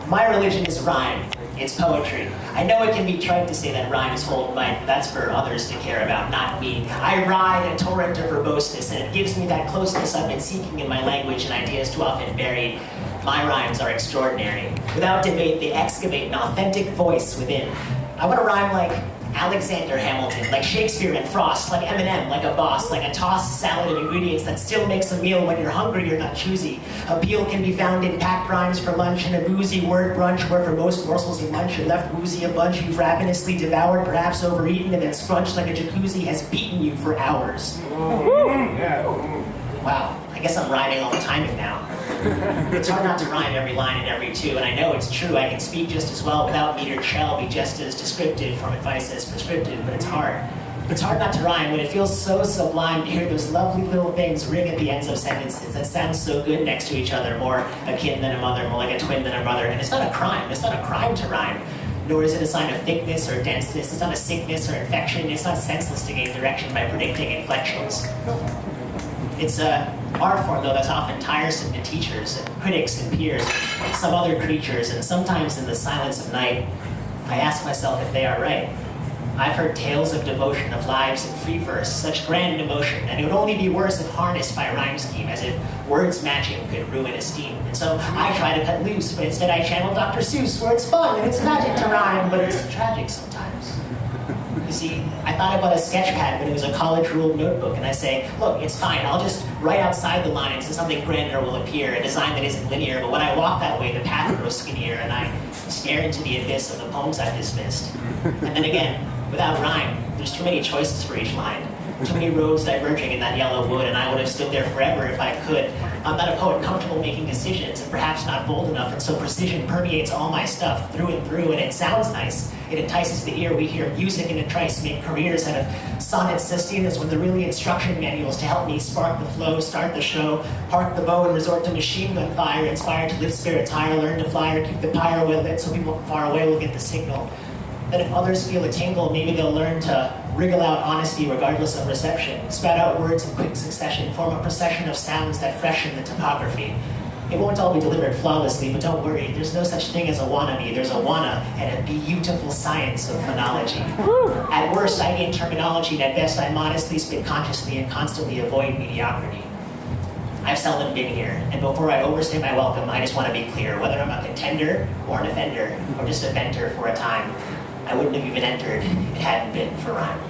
My religion is rhyme. It's poetry. I know it can be trite to say that rhymes hold might, but that's for others to care about, not me. I ride a torrent of verboseness, and it gives me that closeness I've been seeking in my language and ideas too often buried. My rhymes are extraordinary. Without debate, they excavate an authentic voice within. I want to rhyme like Alexander Hamilton, like Shakespeare and Frost, like Eminem, like a boss, like a tossed salad of ingredients that still makes a meal when you're hungry, you're not choosy. Appeal can be found in packed rhymes for lunch and a boozy word brunch, where for most morsels you munch, you're left woozy a bunch you've ravenously devoured, perhaps overeaten, and then scrunched like a jacuzzi has beaten you for hours. Wow, I guess I'm rhyming all the time now. It's hard not to rhyme every line and every two, and I know it's true. I can speak just as well without metered shell, be just as descriptive from advice as prescriptive, but it's hard. It's hard not to rhyme when it feels so sublime to hear those lovely little things ring at the ends of sentences that sound so good next to each other, more akin than a mother, more like a twin than a brother. And it's not a crime. It's not a crime to rhyme. Nor is it a sign of thickness or denseness. It's not a sickness or infection. It's not senseless to gain direction by predicting inflections. It's a art form, though, that's often tiresome to teachers and critics and peers, and some other creatures, and sometimes in the silence of night, I ask myself if they are right. I've heard tales of devotion, of lives in free verse, such grand emotion, and it would only be worse if harnessed by rhyme scheme, as if words matching could ruin esteem. And so I try to cut loose, but instead I channel Dr. Seuss, where it's fun and it's magic to rhyme, but it's tragic sometimes. You see, I thought I bought a sketch pad, but it was a college-ruled notebook, and I say, look, it's fine, I'll just write outside the lines and something grander will appear, a design that isn't linear, but when I walk that way, the path grows skinnier, and I stare into the abyss of the poems I've dismissed. And then again, without rhyme, there's too many choices for each line. Too many roads diverging in that yellow wood, and I would have stood there forever if I could. I'm not a poet comfortable making decisions, and perhaps not bold enough, and so precision permeates all my stuff through and through, and it sounds nice. It entices the ear. We hear music and it tries to make careers out of sonnets, sestinas, when they're really instruction manuals to help me spark the flow, start the show, park the bow, and resort to machine gun fire, inspired to lift spirits higher, learn to fly, or keep the pyre well lit so people far away will get the signal. That if others feel a tingle, maybe they'll learn to wriggle out honesty regardless of reception, spout out words in quick succession, form a procession of sounds that freshen the topography. It won't all be delivered flawlessly, but don't worry, there's no such thing as a wannabe, there's a wanna, and a beautiful science of phonology. At worst, I gain terminology, and at best, I modestly spit consciously and constantly avoid mediocrity. I've seldom been here, and before I overstay my welcome, I just want to be clear, whether I'm a contender or an offender, or just a venter for a time, I wouldn't have even entered if it hadn't been for rhyme.